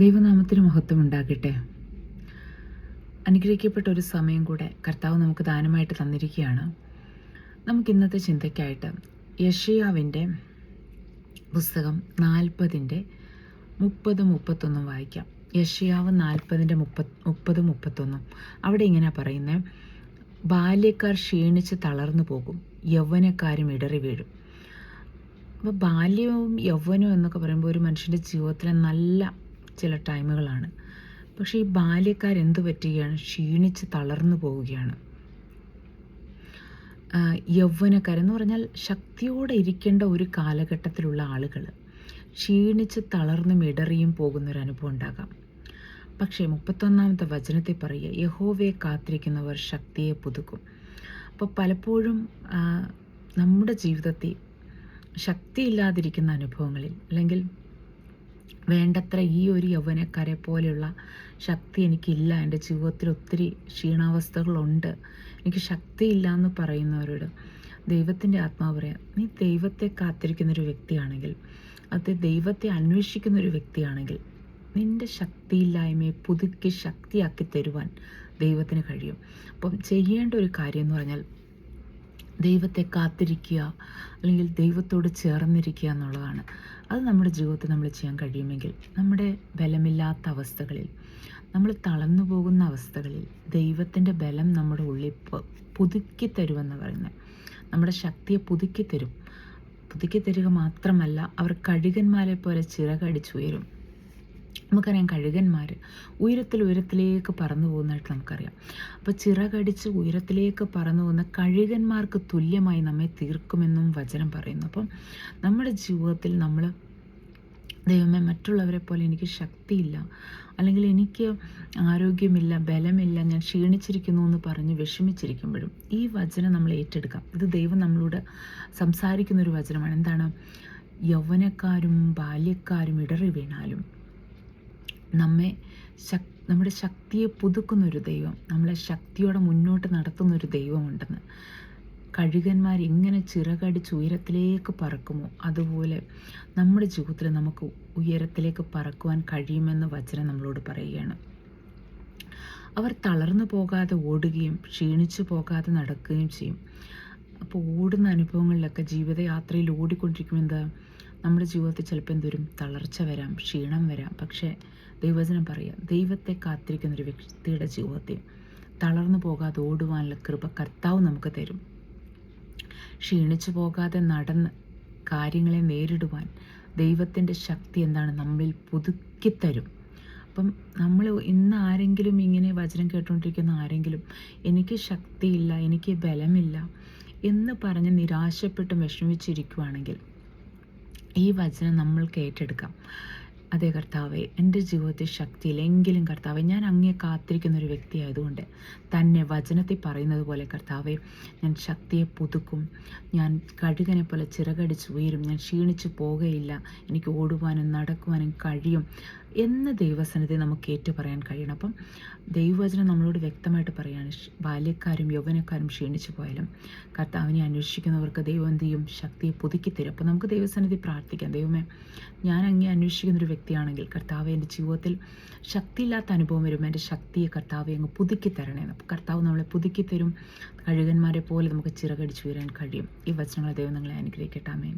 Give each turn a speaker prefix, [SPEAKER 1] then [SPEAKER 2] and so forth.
[SPEAKER 1] ദൈവനാമത്തിന് മഹത്വം ഉണ്ടാകട്ടെ. അനുഗ്രഹിക്കപ്പെട്ട ഒരു സമയം കൂടെ കർത്താവ് നമുക്ക് ദാനമായിട്ട് തന്നിരിക്കുകയാണ്. നമുക്ക് ഇന്നത്തെ ചിന്തയ്ക്കായിട്ട് യെശയ്യാവിൻ്റെ പുസ്തകം 40-ന്റെ 30-31 വായിക്കാം. യെശയ്യാവ് 40-ന്റെ 30-31. അവിടെ ഇങ്ങനെ പറയുന്നത്: ബാല്യക്കാർ ക്ഷീണിച്ച് തളർന്നു പോകും, യൗവനക്കാരും ഇടറി വീഴും. അപ്പോൾ ബാല്യവും യൗവനവും എന്നൊക്കെ പറയുമ്പോൾ ഒരു മനുഷ്യൻ്റെ ജീവിതത്തിലെ നല്ല ചില ടൈമുകളാണ്. പക്ഷേ ഈ ബാല്യക്കാരെന്ത് പറ്റുകയാണ്? ക്ഷീണിച്ച് തളർന്നു പോവുകയാണ്. യൗവനക്കാരെന്ന് പറഞ്ഞാൽ ശക്തിയോടെ ഇരിക്കേണ്ട ഒരു കാലഘട്ടത്തിലുള്ള ആളുകൾ ക്ഷീണിച്ച് തളർന്നും ഇടറിയും പോകുന്നൊരനുഭവം ഉണ്ടാകാം. പക്ഷേ 31-ാമത്തെ വചനത്തിൽ പറയുക, യഹോവയെ കാത്തിരിക്കുന്നവർ ശക്തിയെ പുതുക്കും. അപ്പോൾ പലപ്പോഴും നമ്മുടെ ജീവിതത്തിൽ ശക്തിയില്ലാതിരിക്കുന്ന അനുഭവങ്ങളിൽ, അല്ലെങ്കിൽ വേണ്ടത്ര ഈ ഒരു യൗവനക്കാരെ പോലെയുള്ള ശക്തി എനിക്കില്ല, എൻ്റെ ജീവിതത്തിൽ ഒത്തിരി ക്ഷീണാവസ്ഥകളുണ്ട്, എനിക്ക് ശക്തിയില്ല എന്ന് പറയുന്നവരോട് ദൈവത്തിൻ്റെ ആത്മാവ് പറയാം, നീ ദൈവത്തെ കാത്തിരിക്കുന്നൊരു വ്യക്തിയാണെങ്കിൽ, അത് ദൈവത്തെ അന്വേഷിക്കുന്നൊരു വ്യക്തിയാണെങ്കിൽ, നിൻ്റെ ശക്തിയില്ലായ്മയെ പുതുക്കി ശക്തിയാക്കി തരുവാൻ ദൈവത്തിന് കഴിയും. അപ്പം ചെയ്യേണ്ട ഒരു കാര്യം എന്ന് പറഞ്ഞാൽ ദൈവത്തെ കാത്തിരിക്കുക, അല്ലെങ്കിൽ ദൈവത്തോട് ചേർന്നിരിക്കുക എന്നുള്ളതാണ്. അത് നമ്മുടെ ജീവിതത്തിൽ നമ്മൾ ചെയ്യാൻ കഴിയുമെങ്കിൽ, നമ്മുടെ ബലമില്ലാത്ത അവസ്ഥകളിൽ, നമ്മൾ തളർന്നു പോകുന്ന അവസ്ഥകളിൽ ദൈവത്തിൻ്റെ ബലം നമ്മുടെ ഉള്ളിൽ പുതുക്കി തരുമെന്ന് പറയുന്നത്. നമ്മുടെ ശക്തിയെ പുതുക്കി തരും. പുതുക്കി തരിക മാത്രമല്ല, അവർ കഴുകന്മാരെ പോലെ ചിറകടിച്ചുയരും. നമുക്കറിയാം, കഴുകന്മാർ ഉയരത്തിലേക്ക് പറന്നു പോകുന്നതായിട്ട് നമുക്കറിയാം. അപ്പോൾ ചിറകടിച്ച് ഉയരത്തിലേക്ക് പറന്നു പോകുന്ന കഴുകന്മാർക്ക് തുല്യമായി നമ്മെ തീർക്കുമെന്നും വചനം പറയുന്നു. അപ്പം നമ്മുടെ ജീവിതത്തിൽ നമ്മൾ ദൈവമേ, മറ്റുള്ളവരെ പോലെ എനിക്ക് ശക്തിയില്ല, അല്ലെങ്കിൽ എനിക്ക് ആരോഗ്യമില്ല, ബലമില്ല, ഞാൻ ക്ഷീണിച്ചിരിക്കുന്നു എന്ന് പറഞ്ഞ് വിഷമിച്ചിരിക്കുമ്പോഴും ഈ വചനം നമ്മൾ ഏറ്റെടുക്കാം. ഇത് ദൈവം നമ്മളോട് സംസാരിക്കുന്നൊരു വചനമാണ്. എന്താണ്? യൗവനക്കാരും ബാല്യക്കാരും ഇടറി വീണാലും നമ്മുടെ ശക്തിയെ പുതുക്കുന്നൊരു ദൈവം, നമ്മളെ ശക്തിയോടെ മുന്നോട്ട് നടത്തുന്നൊരു ദൈവമുണ്ടെന്ന്. കഴുകന്മാർ എങ്ങനെ ചിറകടിച്ച് ഉയരത്തിലേക്ക് പറക്കുമോ, അതുപോലെ നമ്മുടെ ജീവിതത്തിൽ നമുക്ക് ഉയരത്തിലേക്ക് പറക്കുവാൻ കഴിയുമെന്ന് വചനം നമ്മളോട് പറയുകയാണ്. അവർ തളർന്നു പോകാതെ ഓടുകയും ക്ഷീണിച്ചു പോകാതെ നടക്കുകയും ചെയ്യും. അപ്പോൾ ഓടുന്ന അനുഭവങ്ങളിലൊക്കെ, ജീവിതയാത്രയിൽ ഓടിക്കൊണ്ടിരിക്കുമ്പോൾ നമ്മുടെ ജീവിതത്തിൽ ചിലപ്പോൾ എന്തോരും തളർച്ച വരാം, ക്ഷീണം വരാം. പക്ഷേ ദൈവവചനം പറയുക, ദൈവത്തെ കാത്തിരിക്കുന്നൊരു വ്യക്തിയുടെ ജീവിതത്തിൽ തളർന്നു പോകാതെ ഓടുവാനുള്ള കൃപ കർത്താവ് നമുക്ക് തരും. ക്ഷീണിച്ചു പോകാതെ നടന്ന് കാര്യങ്ങളെ നേരിടുവാൻ ദൈവത്തിൻ്റെ ശക്തി എന്താണ്? നമ്മളിൽ പുതുക്കിത്തരും. അപ്പം നമ്മൾ ഇന്ന് ആരെങ്കിലും ഇങ്ങനെ വചനം കേട്ടുകൊണ്ടിരിക്കുന്ന ആരെങ്കിലും എനിക്ക് ശക്തിയില്ല, എനിക്ക് ബലമില്ല എന്ന് പറഞ്ഞ് നിരാശപ്പെട്ടും വിഷമിച്ചിരിക്കുവാണെങ്കിൽ ഈ വചനം നമ്മൾക്ക് ഏറ്റെടുക്കാം. അതേ കർത്താവെ, എൻ്റെ ജീവിതത്തിൽ ശക്തിയില്ലെങ്കിലും കർത്താവെ, ഞാൻ അങ്ങേ കാത്തിരിക്കുന്നൊരു വ്യക്തിയായതുകൊണ്ട് തന്നെ വചനത്തിൽ പറയുന്നത് പോലെ കർത്താവെ, ഞാൻ ശക്തിയെ പുതുക്കും, ഞാൻ കഴുകനെ പോലെ ചിറകടിച്ച് ഉയരും, ഞാൻ ക്ഷീണിച്ചു പോകുകയില്ല, എനിക്ക് ഓടുവാനും നടക്കുവാനും കഴിയും എന്ന് ദൈവസന്നിധി നമുക്ക് ഏറ്റു പറയാൻ കഴിയണം. അപ്പം ദൈവവചനം നമ്മളോട് വ്യക്തമായിട്ട് പറയുകയാണ്, ബാല്യക്കാരും യൗവനക്കാരും ക്ഷീണിച്ചു പോയാലും കർത്താവിനെ അന്വേഷിക്കുന്നവർക്ക് ദൈവം എന്ത് ചെയ്യും? ശക്തിയെ പുതുക്കി തരും. അപ്പോൾ നമുക്ക് ദൈവസന്നിധി പ്രാർത്ഥിക്കാം, ദൈവമേ, ഞാൻ അങ്ങേ അന്വേഷിക്കുന്നൊരു വ്യക്തിയാണെങ്കിൽ കർത്താവ്, എൻ്റെ ജീവിതത്തിൽ ശക്തിയില്ലാത്ത അനുഭവം വരുമ്പോൾ എൻ്റെ ശക്തിയെ കർത്താവെ അങ്ങ് പുതുക്കി തരണേ. അപ്പോൾ കർത്താവ് നമ്മളെ പുതുക്കി തരും. കഴുകന്മാരെ പോലെ നമുക്ക് ചിറകടിച്ചു വരാൻ കഴിയും. ഈ വചനങ്ങളെ ദൈവം നിങ്ങളെ അനുഗ്രഹിക്കട്ടെ. ആമേൻ.